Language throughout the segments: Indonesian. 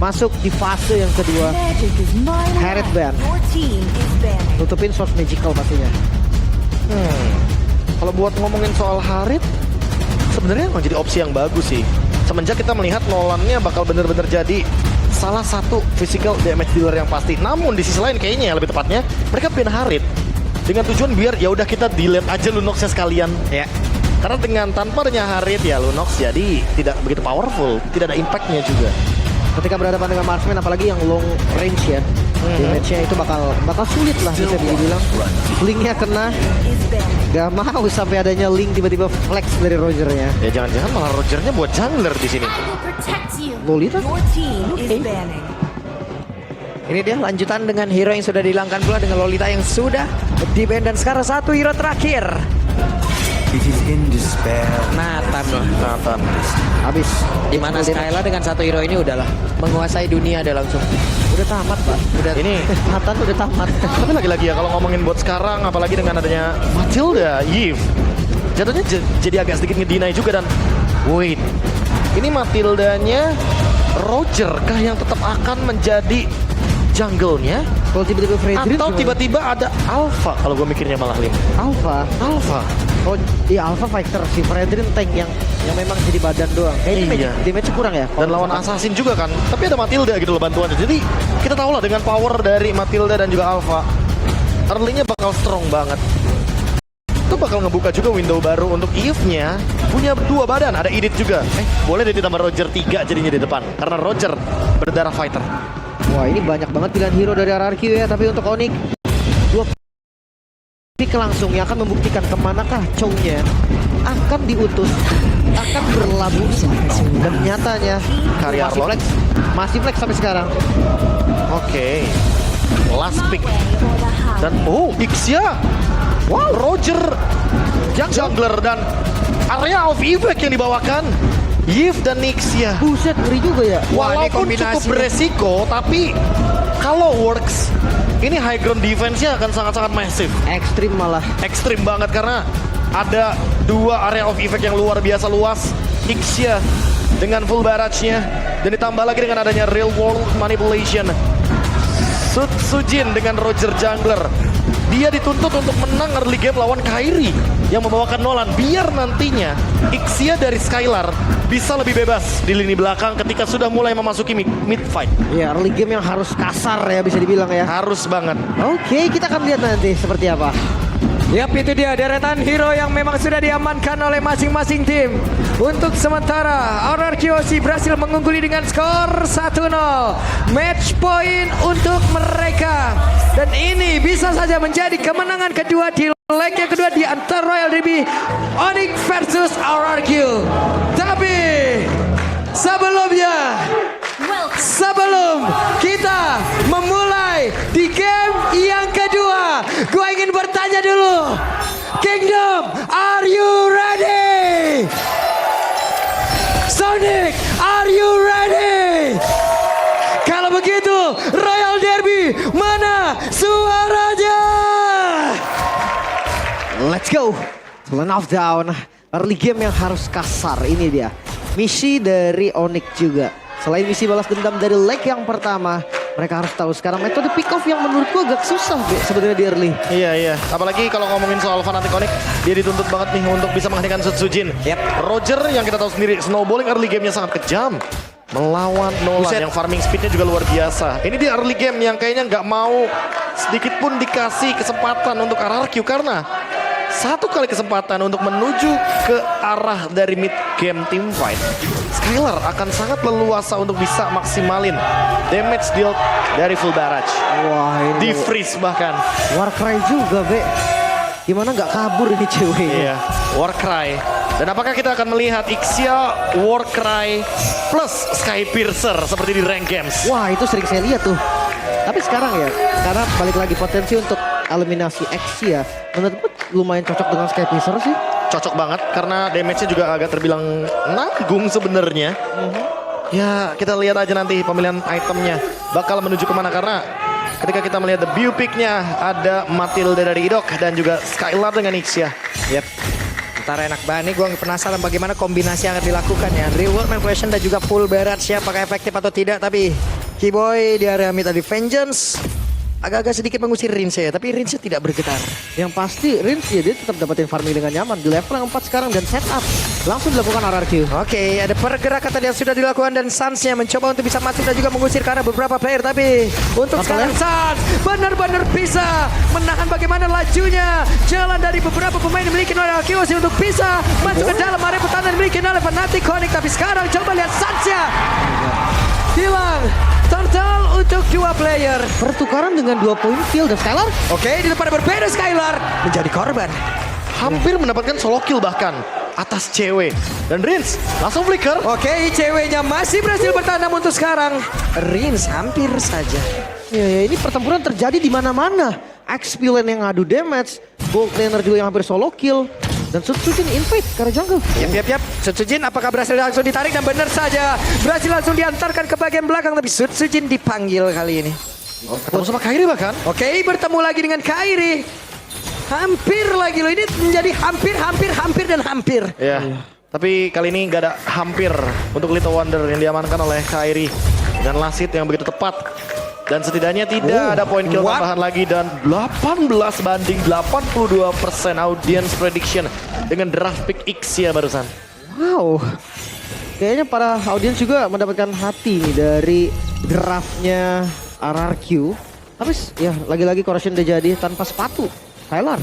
masuk di fase yang kedua. Harriet ban. Tutupin source magical pastinya. Kalau buat ngomongin soal Harriet, sebenarnya emang jadi opsi yang bagus sih. Semenjak kita melihat Nolannya bakal bener-bener jadi salah satu physical damage dealer yang pasti. Namun di sisi lain kayaknya lebih tepatnya mereka ban Harriet dengan tujuan biar ya udah kita delete aja Lunoxnya sekalian. Ya. Karena dengan tanpa adanya Harriet ya Lunox jadi tidak begitu powerful, tidak ada impactnya juga. Ketika berhadapan dengan marksman apalagi yang long range ya, damage-nya itu bakal sulit lah bisa dibilang. Linknya kena, gak mau sampai adanya Link tiba-tiba flex dari Rogernya. Ya jangan-jangan malah Rogernya buat jungler di sini. Lolita? Ini dia lanjutan dengan hero yang sudah dihilangkan pula dengan Lolita yang sudah di-ban dan sekarang satu hero terakhir. Nathan loh. Nathan. Habis. Dimana Skyla dengan satu hero ini udahlah menguasai dunia dia langsung. Udah tamat pak. Udah Ini Nathan udah tamat. tapi lagi-lagi ya kalau ngomongin buat sekarang apalagi dengan adanya Matilda, Eve jatuhnya jadi agak sedikit ngedinai juga dan wait. Ini Matildanya Roger kah yang tetap akan menjadi jungle-nya? Kalau tiba-tiba Fredrin Atau tiba-tiba ada Alpha kalau gue mikirnya malah Lim. Alpha. Oh iya Alpha fighter si Fredrin tank yang memang jadi badan doang. Kayaknya damage kurang ya. Dan lawan Assassin juga kan. Tapi ada Matilda gitu loh bantuannya. Jadi kita tahu lah dengan power dari Matilda dan juga Alpha, early-nya bakal strong banget. Itu bakal ngebuka juga window baru untuk Eve-nya punya dua badan. Ada Edith juga. Boleh deh ditambah Roger 3 jadinya di depan. Karena Roger berdarah fighter. Wah ini banyak banget pilihan hero dari RRQ ya. Tapi untuk Onyx dua pick langsung yang akan membuktikan kemanakah Chow-nya akan diutus, akan berlabuh. Dan nyatanya Karya masih flex sampai sekarang. Oke. Last pick. Dan Ixia. Wow, Roger jungler dan area of effect yang dibawakan Yves dan Nixia. Buset ngeri juga ya. Walaupun cukup beresiko, tapi kalau works, ini high ground defense-nya akan sangat-sangat massive. Ekstrim malah. Ekstrim banget karena ada dua area of effect yang luar biasa luas. Ixia dengan full barrage-nya dan ditambah lagi dengan adanya real world manipulation. Sujin dengan Roger jungler. Dia dituntut untuk menang early game lawan Kairi yang membawakan Nolan biar nantinya Ixia dari Skylar bisa lebih bebas di lini belakang ketika sudah mulai memasuki mid fight. Ya early game yang harus kasar ya bisa dibilang ya. Harus banget. Oke kita akan lihat nanti seperti apa. Yap, itu dia deretan hero yang memang sudah diamankan oleh masing-masing tim. Untuk sementara RRQOC berhasil mengungguli dengan skor 1-0. Match point untuk mereka. Dan ini bisa saja menjadi kemenangan kedua di leg yang kedua di antara Royal DB Onyx versus RRQ. Tapi sebelum kita memulai di game yang kedua, gue ingin bertanya dulu, Kingdom, are you ready? Sonic, are you ready? Kalau begitu, Royal Derby, mana suaranya? Let's go. Land of Down. Early game yang harus kasar. Ini dia. Misi dari Onyx juga. Selain misi balas dendam dari leg yang pertama, mereka harus tahu sekarang metode pick off yang menurutku agak susah sebenarnya di early. Iya. Apalagi kalau ngomongin soal fanatik Onyx, dia dituntut banget nih untuk bisa menghentikan Sujin. Roger yang kita tahu sendiri, snowballing early game-nya sangat kejam. Melawan Nolan yang farming speed-nya juga luar biasa. Ini di early game yang kayaknya nggak mau sedikit pun dikasih kesempatan untuk RRQ karena satu kali kesempatan untuk menuju ke arah dari mid game team fight, Skylar akan sangat leluasa untuk bisa maksimalin damage deal dari full barrage. Wah ini Di freeze bahkan. Warcry juga Be. Gimana nggak kabur ini cewek? Iya, Warcry. Dan apakah kita akan melihat Ixia, Warcry plus Sky Piercer seperti di rank games? Wah itu sering saya lihat tuh. Tapi sekarang ya, karena balik lagi potensi untuk eliminasi X ya, menurutku lumayan cocok dengan Sky Piercer sih. Cocok banget karena damage-nya juga agak terbilang nanggung sebenarnya. Ya kita lihat aja nanti pemilihan itemnya bakal menuju kemana karena ketika kita melihat the view pick-nya ada Matilda dari Idok dan juga Skylar dengan Ixia. Yep. Sementara enak banget nih, gue penasaran bagaimana kombinasi yang akan dilakukan ya. Real world manipulation dan juga full barrage ya, apakah efektif atau tidak. Tapi Keyboy di area mid tadi Vengeance agak-agak sedikit mengusir Rinse ya, tapi Rinse tidak bergetar. Yang pasti Rins ya dia tetap dapetin farming dengan nyaman di level yang 4 sekarang dan setup langsung dilakukan RRQ. Oke, ada pergerakan tadi yang sudah dilakukan dan Suns-nya mencoba untuk bisa masuk dan juga mengusir karena beberapa player. Tapi untuk sekarang Suns benar-benar bisa menahan bagaimana lajunya jalan dari beberapa pemain yang dimiliki oleh Arkeosi untuk bisa masuk ke dalam area pertahanan dimiliki oleh Fnatic Connect. Tapi sekarang coba lihat Suns-nya hilang total untuk 2 player. Pertukaran dengan 2 poin kill dan Skylar. Oke, di tempat yang berbeda Skylar menjadi korban. Hampir mendapatkan solo kill bahkan atas cewek. Dan Rins langsung flicker. Oke, ceweknya masih berhasil bertahan namun untuk sekarang Rins hampir saja. Ya, ini pertempuran terjadi di mana-mana. XP lane yang ngadu damage, gold laner juga yang hampir solo kill. Dan Sutsujin invade ke arah jungle. Yap. Sutsujin apakah berhasil langsung ditarik dan benar saja berhasil langsung diantarkan ke bagian belakang. Tapi Sutsujin dipanggil kali ini. Ketemu sama Kairi bahkan. Oke, bertemu lagi dengan Kairi. Hampir lagi loh, ini menjadi hampir dan hampir. Ya. Tapi kali ini gak ada hampir untuk Little Wonder yang diamankan oleh Kairi. Dan Lasit yang begitu tepat. Dan setidaknya tidak ada poin kill tambahan lagi. Dan 18 banding 82% audience prediction dengan draft pick X ya barusan. Wow. Kayaknya para audiens juga mendapatkan hati nih dari draftnya RRQ. Tapi ya lagi-lagi corruption udah jadi tanpa sepatu. Skylar.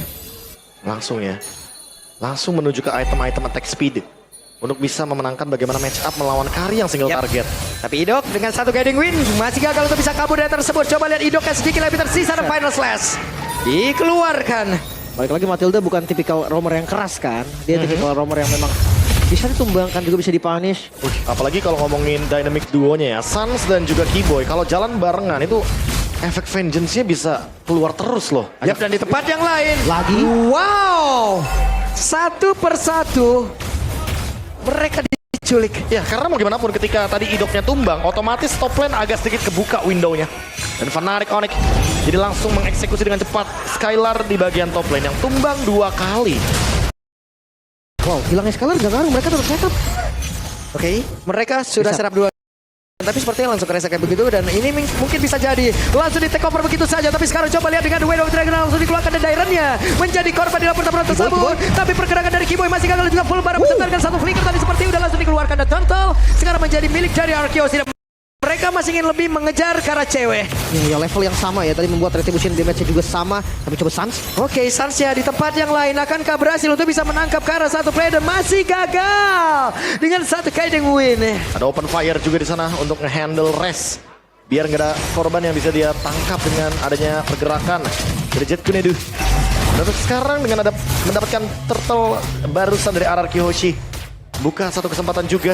Langsung ya. Langsung menuju ke item-item attack speed. Untuk bisa memenangkan bagaimana match up melawan Kari yang single target. Tapi Idok dengan 1 guiding win masih gagal untuk bisa kabur dari tersebut. Coba lihat Idok yang sedikit lebih tersisa dan final slash dikeluarkan. Balik lagi Matilda bukan tipikal roamer yang keras kan. Dia tipikal roamer yang memang bisa ditumbangkan juga bisa dipunish. Apalagi kalau ngomongin dynamic duonya ya. Suns dan juga Keyboy. Kalau jalan barengan itu efek vengeance-nya bisa keluar terus loh. Yap, dan di tempat yang lain. Lagi. Wow. Satu persatu mereka diculik. Ya karena mau gimana pun ketika tadi Idoknya tumbang, otomatis top lane agak sedikit kebuka window-nya. Dan Fnatic Onyx jadi langsung mengeksekusi dengan cepat Skylar di bagian top lane yang tumbang 2 kali. Wow, hilangnya Skylar gak ngaruh, mereka tetap setup. Oke, mereka sudah Bisa. serap 2. Tapi sepertinya langsung kerasa kayak begitu dan ini mungkin bisa jadi langsung di take over begitu saja. Tapi sekarang coba lihat dengan The Way of Dragon langsung dikeluarkan dan Dairennya menjadi korban di dalam pertempuran tersebut. Tapi pergerakan dari Keyboy masih gagal juga full barang beserta dengan 1 flicker tadi seperti udah langsung dikeluarkan dan total sekarang menjadi milik dari Arkeosi. Mereka masih ingin lebih mengejar ke arah cewek. Ya level yang sama ya, tadi membuat retribution damage-nya juga sama. Tapi coba Suns. Oke, Suns ya di tempat yang lain akankah berhasil untuk bisa menangkap ke arah 1 player dan masih gagal dengan 1 guiding win. Ada open fire juga di sana untuk nge-handle Res. Biar nggak ada korban yang bisa dia tangkap dengan adanya pergerakan dari Jet Kunedu. Dan untuk sekarang dengan ada mendapatkan turtle barusan dari RRQ Hoshi. Buka satu kesempatan juga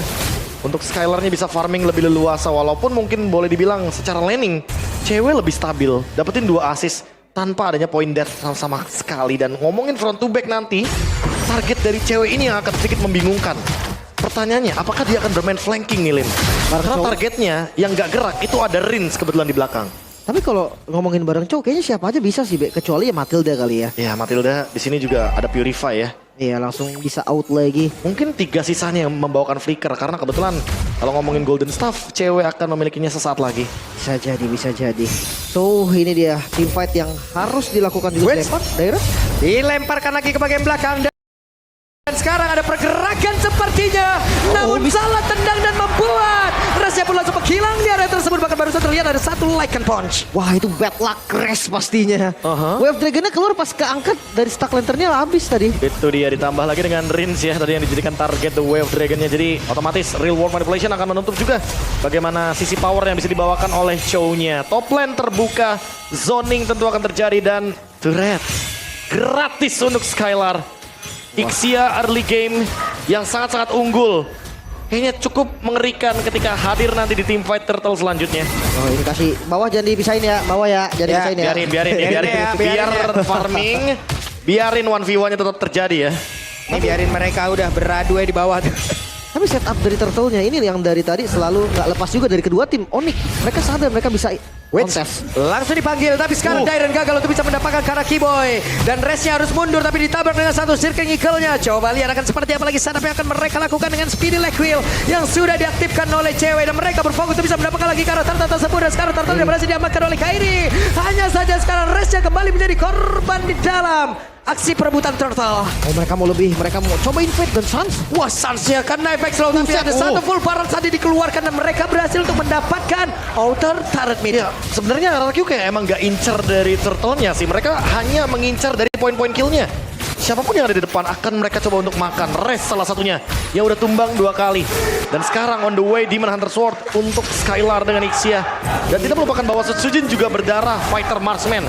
untuk Skylarnya bisa farming lebih leluasa. Walaupun mungkin boleh dibilang secara laning cewek lebih stabil. Dapetin 2 assist tanpa adanya point death sama sekali. Dan ngomongin front to back nanti, target dari cewek ini yang akan sedikit membingungkan. Pertanyaannya, apakah dia akan bermain flanking nih Lim? Karena targetnya yang gak gerak itu ada Rins kebetulan di belakang. Tapi kalau ngomongin bareng cowok kayaknya siapa aja bisa sih, Be. Kecuali ya Matilda kali ya. Ya Matilda di sini juga ada Purify ya. Iya langsung bisa out lagi. Mungkin 3 sisanya yang membawakan flicker karena kebetulan kalau ngomongin Golden Staff, cewek akan memilikinya sesaat lagi. Bisa jadi. So ini dia team fight yang harus dilakukan juga lempar daerah. Dilemparkan lagi ke bagian belakang dan sekarang ada pergerakan sepertinya. Namun salah tendang dan membuat Rasnya pun langsung menghilang di area tersebut. Bahkan baru saja terlihat ada 1 Lycan Punch. Wah itu bad luck Res pastinya. Wave Dragonnya keluar pas keangkat dari stack lanternnya habis tadi. Itu dia ditambah lagi dengan Rins ya tadi yang dijadikan target The Wave Dragonnya. Jadi otomatis Real World Manipulation akan menutup juga bagaimana sisi power yang bisa dibawakan oleh Chow-nya. Top lane terbuka, zoning tentu akan terjadi dan turret gratis untuk Skylar. Ixia early game yang sangat-sangat unggul. Kayaknya cukup mengerikan ketika hadir nanti di team fight Turtle selanjutnya. Oh ini kasih bawah jangan dipisahin ya, bawah ya, jangan dipisahin ya. Biar farming, biarin 1v1-nya tetap terjadi ya. Ini biarin mereka udah beradu di bawah tuh. Tapi setup dari Turtle-nya ini yang dari tadi selalu nggak lepas juga dari kedua tim. Onyx, mereka sadar mereka bisa kontes. Langsung dipanggil, tapi sekarang Dairen gagal untuk bisa mendapatkan Karaki Boy. Dan Resnya harus mundur, tapi ditabrak dengan satu Circling Eagle-nya. Coba lihat akan seperti apa lagi setup yang akan mereka lakukan dengan Speedy Leg Wheel yang sudah diaktifkan oleh cewek. Dan mereka berfokus untuk bisa mendapatkan lagi karena Tartan tersebut. Dan sekarang Tartan yang berhasil diamankan oleh Kairi. Hanya saja sekarang Resnya kembali menjadi korban di dalam aksi perebutan Turtle. Oh, mereka mau lebih, mereka mau coba invade dan Sans. Wah, Sansnya kena efek slow, tapi ada satu full barrel tadi dikeluarkan dan mereka berhasil untuk mendapatkan outer turret mid. Ya, sebenarnya RRQ kayak emang gak incer dari turtle-nya sih. Mereka hanya mengincar dari poin-poin kill-nya. Siapapun yang ada di depan akan mereka coba untuk makan. Res salah satunya yang udah tumbang 2 kali. Dan sekarang on the way Demon Hunter Sword untuk Skylar dengan Ixia. Dan tidak melupakan bahwa Sutsujin juga berdarah fighter marksman.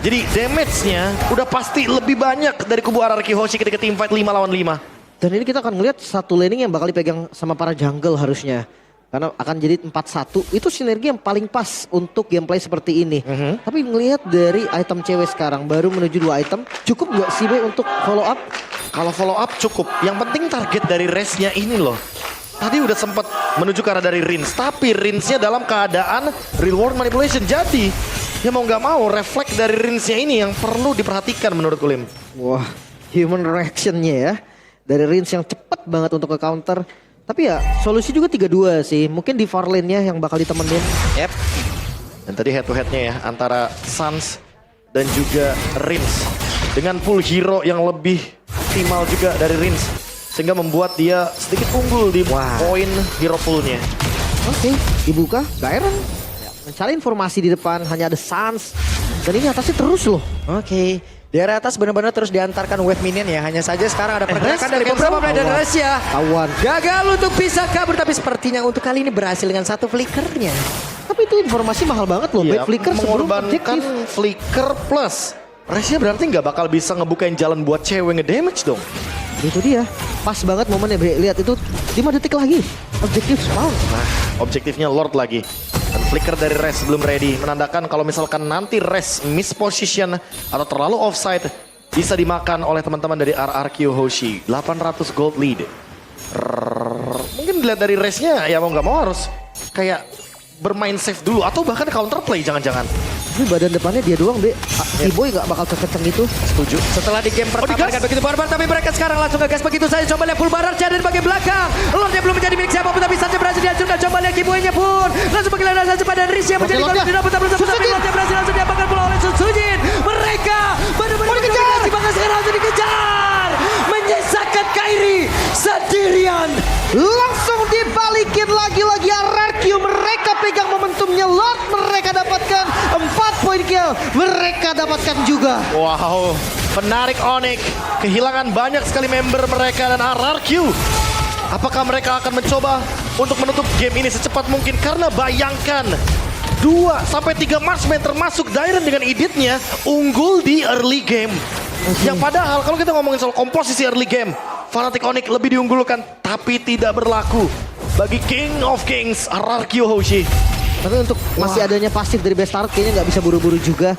Jadi damage-nya udah pasti lebih banyak dari kubu RRQ Hoshi ketika team fight 5 lawan 5. Dan ini kita akan ngeliat satu laning yang bakal dipegang sama para jungle harusnya. Karena akan jadi 4-1. Itu sinergi yang paling pas untuk gameplay seperti ini. Tapi ngelihat dari item cewek sekarang baru menuju 2 item. Cukup nggak sih Be untuk follow up? Kalau follow up cukup. Yang penting target dari race-nya ini loh. Tadi udah sempat menuju ke arah dari Rins. Tapi Rins-nya dalam keadaan real world manipulation. Jadi ya mau nggak mau refleks dari Rins-nya ini yang perlu diperhatikan menurut Kulim. Wah, human reaction-nya ya. Dari Rins yang cepat banget untuk ke counter. Tapi ya solusi juga 3-2 sih. Mungkin di far lane-nya yang bakal ditemenin. Yep. Dan tadi head to head-nya ya antara Sans dan juga Rins. Dengan pool hero yang lebih optimal juga dari Rins. Sehingga membuat dia sedikit unggul di poin hero pool-nya. Oke, dibuka. Dairen mencari informasi di depan. Hanya ada Sans. Dan ini atasnya terus loh. Oke. Di area atas benar-benar terus diantarkan wave minion ya. Hanya saja sekarang ada pergerakan dari beberapa player dan Resya. Tawan. Gagal untuk bisa kabur, tapi sepertinya untuk kali ini berhasil dengan satu flickernya. Tapi itu informasi mahal banget loh. Iya, Baik flicker sebelum mengorbankan objektif. flicker plus. Resnya berarti nggak bakal bisa ngebukain jalan buat cewek nge-damage dong. Itu dia. Pas banget momennya Bre. Lihat itu 5 detik lagi. Objektif spawn. Nah, objektifnya Lord lagi. Dan flicker dari Res belum ready. Menandakan kalau misalkan nanti Res miss position atau terlalu offside, bisa dimakan oleh teman-teman dari RRQ Hoshi. 800 gold lead. Mungkin dilihat dari Resnya ya mau nggak mau harus kayak bermain safe dulu. Atau bahkan counterplay jangan-jangan. Ini badan depannya dia doang Be. T-Boy gak bakal kekenceng itu. Setuju. Setelah di game pertama digas. dengan begitu barbar, tapi mereka sekarang langsung ngegas begitu saja. Coba lihat full barar dari bagian belakang. Lordnya belum menjadi milik siapapun, tapi saja berhasil dihancurkan. Coba lihat Kiboy-nya pun langsung panggilan rasa cepat dan Riz yang menjadi Lordnya. kalau tidak betul tapi Lordnya berhasil langsung diapakan pula oleh Sutsujin. Mereka benar-benar dominasi, bahkan sekarang langsung dikejar. Menyisakan Kairi sendirian. Langsung dibalikin lagi-lagi RRQ. Mereka pegang momentumnya. Lord mereka dapatkan 4 poin kill. Mereka dapatkan juga. Wow, penarik Onyx. Kehilangan banyak sekali member mereka dan RRQ. Apakah mereka akan mencoba untuk menutup game ini secepat mungkin? Karena bayangkan 2-3 marksman termasuk Dairen dengan editnya unggul di early game. Yang padahal kalau kita ngomongin soal komposisi early game, Fnatic Onyx lebih diunggulkan tapi tidak berlaku bagi King of Kings RRQ Hoshi. Tapi untuk masih adanya pasif dari Best Start kayaknya nggak bisa buru-buru juga.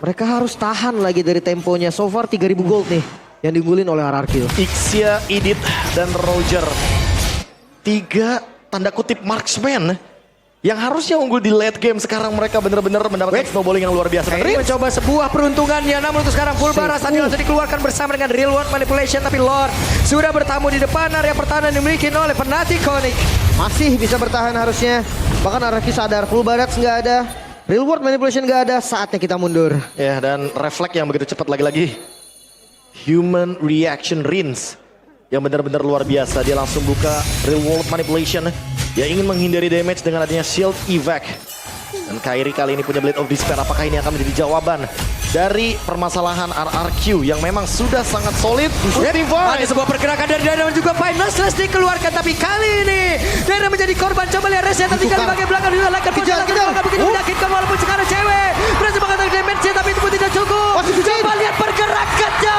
Mereka harus tahan lagi dari temponya. So far 3000 gold nih yang diunggulin oleh RRQ. Ixia, Edith, dan Roger. 3 tanda kutip marksman yang harusnya unggul di late game. Sekarang mereka benar-benar mendapatkan snowballing yang luar biasa. Kairi mencoba sebuah peruntungannya, namun untuk sekarang full baras tadi langsung dikeluarkan bersama dengan real world manipulation, tapi Lord sudah bertamu di depan area pertahanan dimiliki oleh Fnatic Onyx. Masih bisa bertahan harusnya. Bahkan RRQ sadar full barats nggak ada. Real world manipulation nggak ada. Saatnya kita mundur. Ya, dan refleks yang begitu cepat lagi-lagi. Human reaction Rins yang benar-benar luar biasa. Dia langsung buka real world manipulation. Dia ingin menghindari damage dengan adanya shield evac. Dan Kairi kali ini punya Blade of Despair. Apakah ini akan menjadi jawaban dari permasalahan RRQ yang memang sudah sangat solid? Ada sebuah pergerakan dari Dairen dan juga Finals dikeluarkan, tapi kali ini Dairen menjadi korban. Coba lihat Resya tertinggal di bagian belakang, juga lakukan belakang begitu menyakitkan walaupun sekarang cewek berhasil mengatakan damage-nya, tapi itu pun tidak cukup. Coba lihat pergerakannya.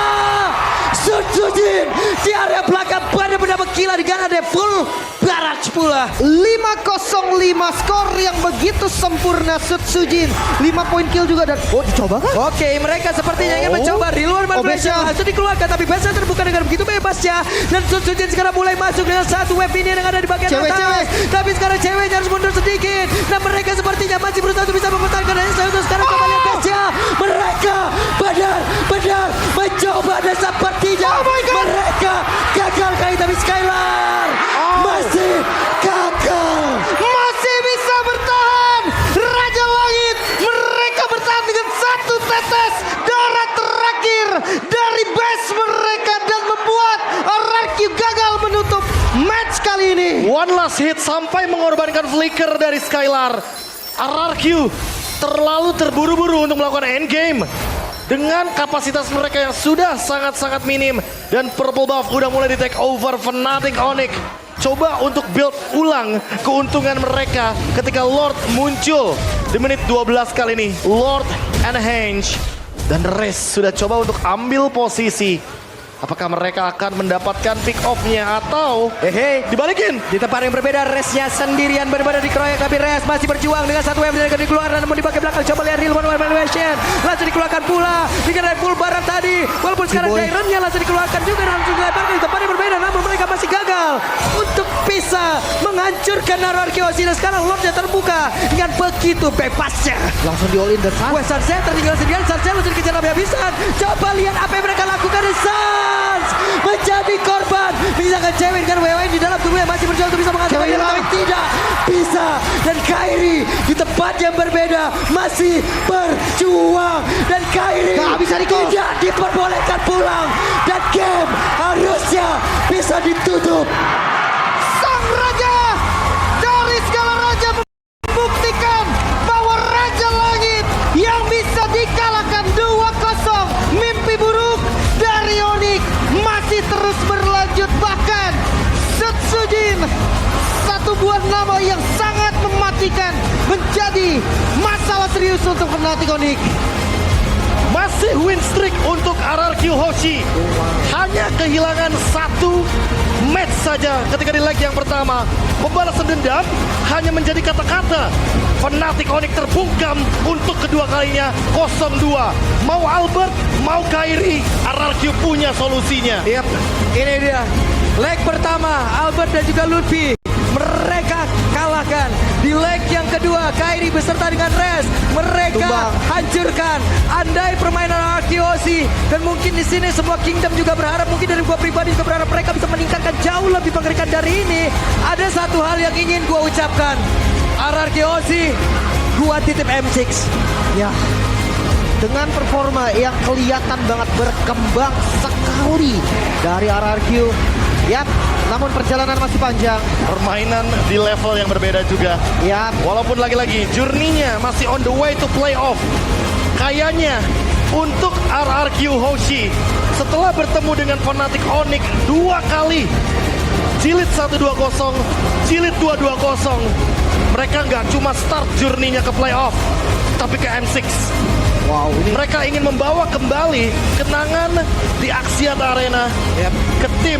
Sutsujin di area belakang benar-benar gila dengan ada full barrage pula. 5-0-5 skor yang begitu sempurna Sutsujin. 5 poin kill juga dan dicoba kan? Oke, mereka sepertinya ingin mencoba real world manipulation. Langsung dikeluarkan, tapi Besa terbuka dengan begitu bebasnya. Dan Sutsujin sekarang mulai masuk dengan satu wave ini yang ada di bagian atas. Tapi sekarang ceweknya harus mundur sedikit. Dan mereka sepertinya Sepertinya masih berusaha untuk bisa mempertahankan Reza untuk sekarang coba lihat guys. Mereka benar-benar mencoba dan sepertinya mereka gagal kali tapi Skylar masih gagal. Masih bisa bertahan. Raja Langit mereka bertahan dengan satu tetes darah terakhir dari base mereka dan membuat RRQ gagal menutup match kali ini. One last hit sampai mengorbankan flicker dari Skylar. RRQ terlalu terburu-buru untuk melakukan endgame. Dengan kapasitas mereka yang sudah sangat-sangat minim. Dan Purple Buff udah mulai di take over Fnatic Onyx. Coba untuk build ulang keuntungan mereka ketika Lord muncul di menit 12 kali ini. Lord and Henge dan Rez sudah coba untuk ambil posisi. Apakah mereka akan mendapatkan pick off-nya atau dibalikin? Di tempat yang berbeda, Resnya sendirian benar-benar dikeroyok. Tapi Res masih berjuang dengan satu wave yang dikeluarkan. Namun di bagian belakang coba lihat real one evaluation. Langsung dikeluarkan pula dengan Red Bull barat tadi. Walaupun sekarang Jaironnya langsung dikeluarkan juga dan langsung dilebarkan di tempat yang berbeda. Namun mereka masih gagal untuk bisa menghancurkan RRQ. Dan sekarang Lordnya terbuka dengan begitu bebasnya. Langsung di all in dan Wes Sunset tertinggal sendirian. Sunset langsung dikejar habis-habisan. Coba lihat apa yang mereka lakukan. Suns menjadi korban. Menyisakan cewek dengan WWN di dalam tubuhnya. Masih berjuang untuk bisa menghancurkan dia, tapi tidak bisa. Dan Kairi di tempat yang berbeda masih berjuang. Dan Kairi tidak diperbolehkan pulang. Dan game harusnya bisa ditutup. Sang Raja dari segala raja membuktikan bahwa Raja Langit yang bisa dikalahkan 2-0. Mimpi buruk dari Onyx masih terus berlanjut, bahkan Setsujin, satu buah nama yang sangat mematikan, menjadi masalah serius untuk Fnatic Onyx. Masih win streak untuk RRQ Hoshi. Hanya kehilangan satu match saja ketika di leg yang pertama. Pembalasan dendam hanya menjadi kata-kata. Fnatic Onyx terbungkam untuk kedua kalinya 0-2. Mau Albert, mau Kairi, RRQ punya solusinya. Yap, ini dia. Leg pertama, Albert dan juga Lutfi. Mereka kalahkan. Di leg yang kedua, Kairi beserta dengan Rez. Mereka hancurkan. Andai permainan RRQ dan mungkin di sini semua Kingdom juga berharap, mungkin dari gua pribadi juga berharap mereka bisa meningkatkan jauh lebih mengerikan dari ini. Ada satu hal yang ingin gua ucapkan. RRQ gua titip M6. Ya, dengan performa yang kelihatan banget berkembang sekali dari RRQ. Yap, namun perjalanan masih panjang. Permainan di level yang berbeda juga. Yap, Walaupun lagi-lagi journey-nya masih on the way to playoff. Kayaknya untuk RRQ Hoshi setelah bertemu dengan Fnatic Onyx 2 kali. Jilid 1-2-0, jilid 2-2-0. Mereka nggak cuma start journey-nya ke playoff, tapi ke M6. wow, ini Mereka ingin membawa kembali kenangan di Axiata Arena ke tim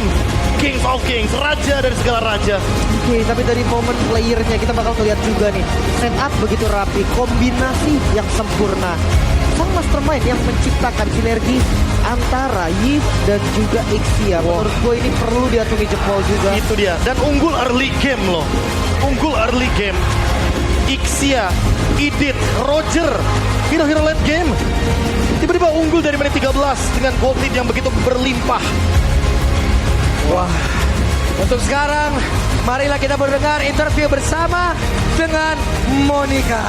Kings of Kings, raja dari segala raja. oke, tapi dari momen playernya kita bakal lihat juga nih. Setup begitu rapi, kombinasi yang sempurna. Sang mastermind yang menciptakan sinergi antara Yves dan juga Ixia. Menurut gue ini perlu diacungi jempol juga. Itu dia. Dan unggul early game loh. Unggul early game. Ixia, Idit, Roger. Hero-hero late game. Tiba-tiba unggul dari menit 13 dengan gold lead yang begitu berlimpah. Wah, untuk sekarang marilah kita mendengar interview bersama dengan Monica.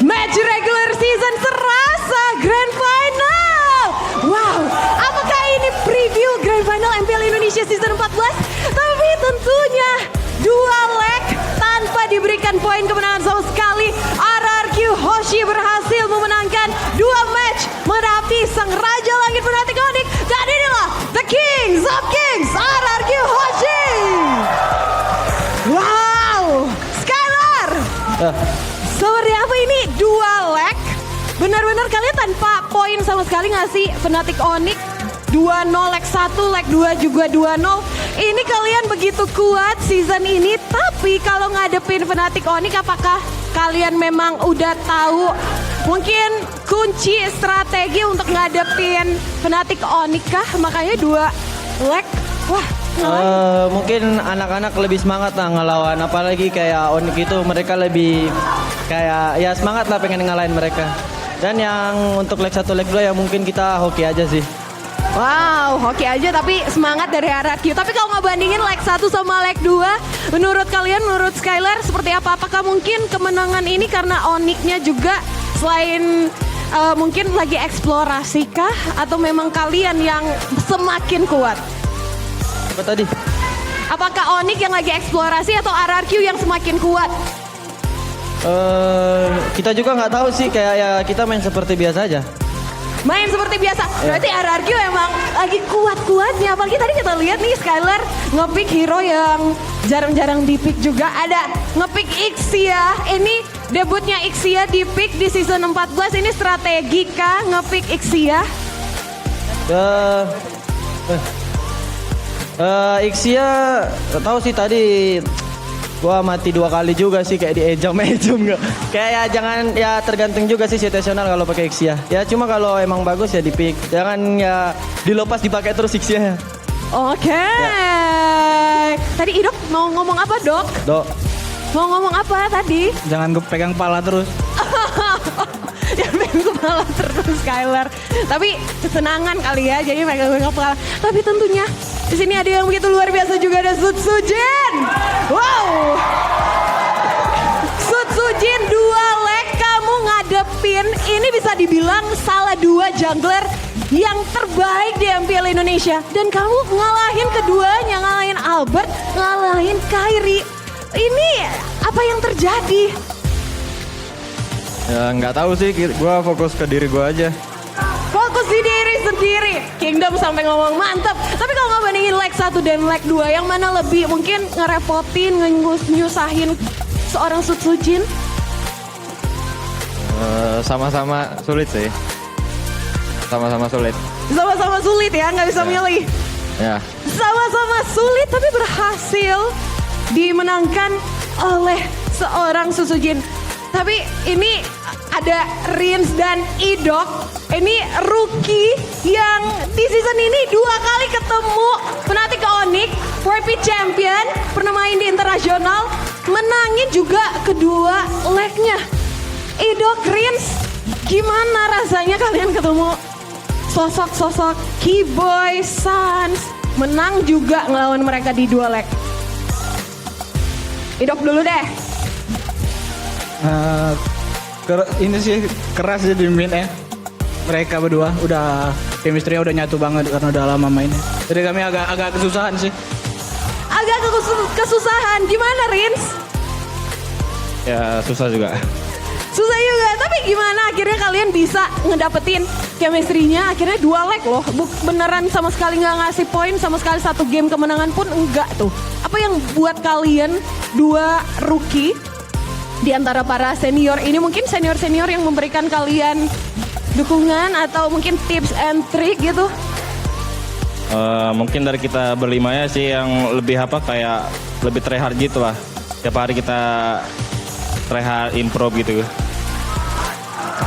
Match regular season serasa Grand Final. Wow, apakah ini preview Grand Final MPL Indonesia Season 14? Tapi tentunya dua leg tanpa diberikan poin kemenangan sama sekali. RRQ Hoshi berhasil memenangkan dua match menghadapi sang Raja Langit Fnatic Onyx. Dan inilah The Kings of Kings, RRQ Hoshi. Wow, Skylar. Seperti apa ini dua leg? Benar-benar kalian tanpa poin sama sekali ngasih Fnatic Onyx 2-0 leg 1, leg 2 juga 2-0. Ini kalian begitu kuat season ini, tapi kalau ngadepin Fnatic Onyx apakah kalian memang udah tahu mungkin kunci strategi untuk ngadepin Fnatic Onyx kah? Makanya dua leg, wah Mungkin anak-anak lebih semangat lah ngelawan, apalagi kayak Onyx itu mereka lebih kayak ya semangat lah pengen ngalahin mereka. Dan yang untuk leg 1 leg 2 ya mungkin kita hoki aja sih. Wow, hoki aja tapi semangat dari RRQ. Tapi kalau ngebandingin leg 1 sama leg 2, menurut kalian, menurut Skylar seperti apa? Apakah mungkin kemenangan ini karena Onyx-nya juga selain mungkin lagi eksplorasi kah? Atau memang kalian yang semakin kuat? Apa tadi? Apakah Onyx yang lagi eksplorasi atau RRQ yang semakin kuat? Kita juga nggak tahu sih, kayak ya kita main seperti biasa aja. Main seperti biasa. Berarti RRQ emang lagi kuat-kuatnya. Apalagi tadi kita lihat nih Skylar nge-pick hero yang jarang-jarang di-pick juga. Ada nge-pick Ixia. Ini debutnya Ixia di-pick di season 14. Ini strategi kah nge-pick Ixia? Ixia tahu sih tadi gua mati 2 kali juga sih, kayak diejam nggak. Kayak ya jangan, ya tergantung juga sih situasional kalau pakai Ixia. Ya cuma kalau emang bagus ya di-pick. Jangan ya dilepas dipakai terus Ixia. Oke. Tadi Idok mau ngomong apa, Dok? Dok. Mau ngomong apa tadi? Jangan pegang kepala terus. Jangan pegang kepala terus Skylar. Tapi kesenangan kali ya, jadi pegang kepala. Tapi tentunya di sini ada yang begitu luar biasa juga, ada Sutsujin. Wow. Sutsujin 2 leg kamu ngadepin, ini bisa dibilang salah 2 jungler yang terbaik di MPL Indonesia. Dan kamu ngalahin keduanya, ngalahin Albert, ngalahin Kairi. Ini apa yang terjadi? Ya nggak tahu sih, gua fokus ke diri gua aja. Fokus di diri sendiri. Kingdom sampai ngomong mantap. Tapi kalau ngebandingin leg 1 dan leg 2, yang mana lebih mungkin ngerepotin, nyusahin seorang Sutsujin? Sama-sama sulit sih. Sama-sama sulit. Sama-sama sulit ya, nggak bisa milih. Ya. Sama-sama sulit tapi berhasil dimenangkan oleh seorang Sutsujin. Tapi ini ada Rins dan Idok. Ini rookie yang di season ini 2 kali ketemu Fnatic ke Onyx, VP champion, pernah main di internasional, menangin juga kedua legnya. Idok, Rins, gimana rasanya kalian ketemu sosok-sosok Keyboy, Sans, menang juga ngelawan mereka di 2 leg? Idok dulu deh. Ini sih keras sih di mid ya. Mereka berdua udah chemistry-nya udah nyatu banget karena udah lama mainnya. Jadi kami agak kesusahan sih. Agak kesusahan. Gimana Rins? Ya susah juga. Susah juga. Tapi gimana akhirnya kalian bisa ngedapetin chemistry-nya? Akhirnya 2 leg loh. Beneran sama sekali nggak ngasih poin, sama sekali 1 game kemenangan pun enggak tuh. Apa yang buat kalian 2 rookie di antara para senior ini, mungkin senior-senior yang memberikan kalian dukungan atau mungkin tips and trick gitu? Mungkin dari kita berlima ya sih yang lebih kayak lebih tryhard gitu lah. Tiap hari kita tryhard improve gitu.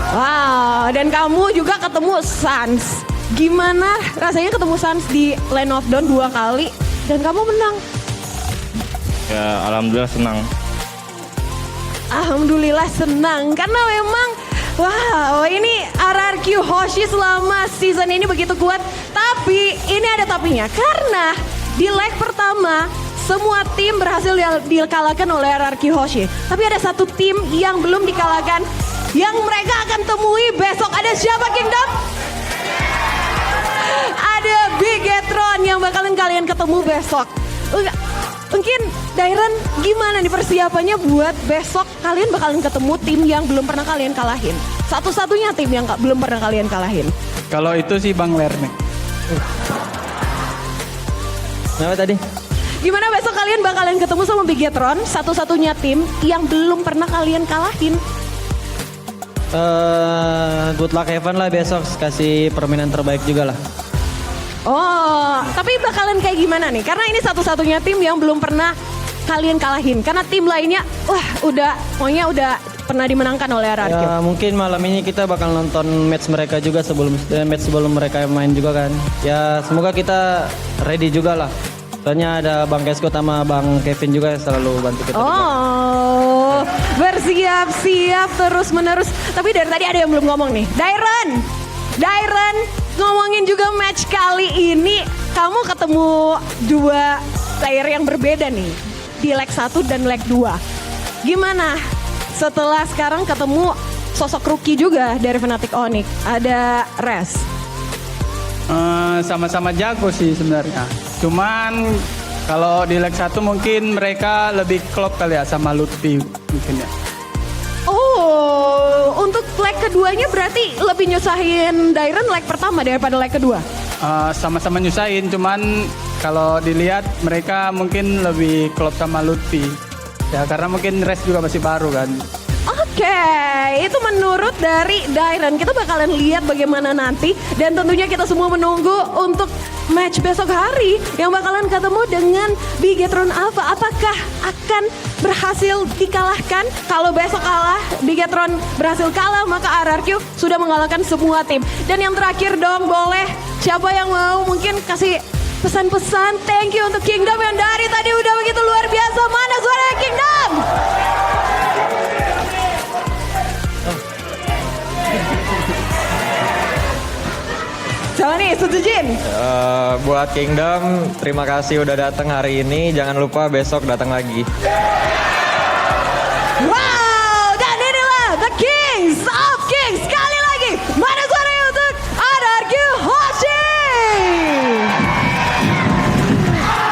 Wow, dan kamu juga ketemu Sans. Gimana rasanya ketemu Sans di Lane of Dawn 2 kali dan kamu menang? Ya alhamdulillah senang. Alhamdulillah senang karena memang wow, ini RRQ Hoshi selama season ini begitu kuat. Tapi ini ada tapinya karena di leg pertama semua tim berhasil dikalahkan oleh RRQ Hoshi. Tapi ada 1 tim yang belum dikalahkan, yang mereka akan temui besok. Ada siapa Kingdom? Ada Bigetron yang bakalan kalian ketemu besok. Mungkin Dairen gimana nih persiapannya buat besok kalian bakalan ketemu tim yang belum pernah kalian kalahin. Satu-satunya tim yang belum pernah kalian kalahin. Kalau itu sih Bang Lernek. Apa tadi? Gimana besok kalian bakalan ketemu sama Bigetron, satu-satunya tim yang belum pernah kalian kalahin. Good luck Evan lah besok, kasih permainan terbaik juga lah. Oh, tapi bakalan kayak gimana nih? Karena ini satu-satunya tim yang belum pernah kalian kalahin. Karena tim lainnya, pokoknya udah pernah dimenangkan oleh RRQ. Ya mungkin malam ini kita bakal nonton match mereka juga sebelum mereka main juga kan. Ya semoga kita ready juga lah. Soalnya ada Bang Kesko sama Bang Kevin juga selalu bantu kita. Oh, bersiap-siap terus-menerus. Tapi dari tadi ada yang belum ngomong nih. Dairen, ngomongin juga match kali ini. Kamu ketemu dua player yang berbeda nih. Di leg 1 dan leg 2. Gimana setelah sekarang ketemu sosok rookie juga dari Fnatic Onyx? Ada Res. Sama-sama jago sih sebenarnya. Cuman kalau di leg 1 mungkin mereka lebih klop kali ya sama Lutfi mungkin ya. Oh, untuk leg keduanya berarti lebih nyusahin Dairen leg pertama daripada leg kedua? Sama-sama nyusahin, cuman kalau dilihat mereka mungkin lebih klop sama Lutfi. Ya karena mungkin Res juga masih baru kan. Oke, itu menurut dari Dairen. Kita bakalan lihat bagaimana nanti. Dan tentunya kita semua menunggu untuk match besok hari. Yang bakalan ketemu dengan Bigetron Alpha. Apakah akan berhasil dikalahkan? Kalau besok kalah, Bigetron berhasil kalah, maka RRQ sudah mengalahkan semua tim. Dan yang terakhir dong, boleh siapa yang mau mungkin kasih pesan-pesan thank you untuk Kingdom yang dari tadi udah begitu luar biasa. Mana suara Kingdom? Coba nih, Sujin. Buat Kingdom, terima kasih udah datang hari ini. Jangan lupa besok datang lagi. Wow, dan inilah The Kings of Kings. Sekali lagi, mana suaranya untuk RRQ Hoshi.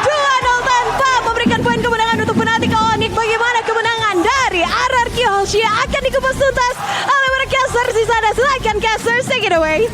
2-0 tanpa memberikan poin kemenangan untuk Fnatic Onyx. Bagaimana kemenangan dari RRQ Hoshi akan dikupas tuntas oleh para casters di sana. Silakan casters, take it away.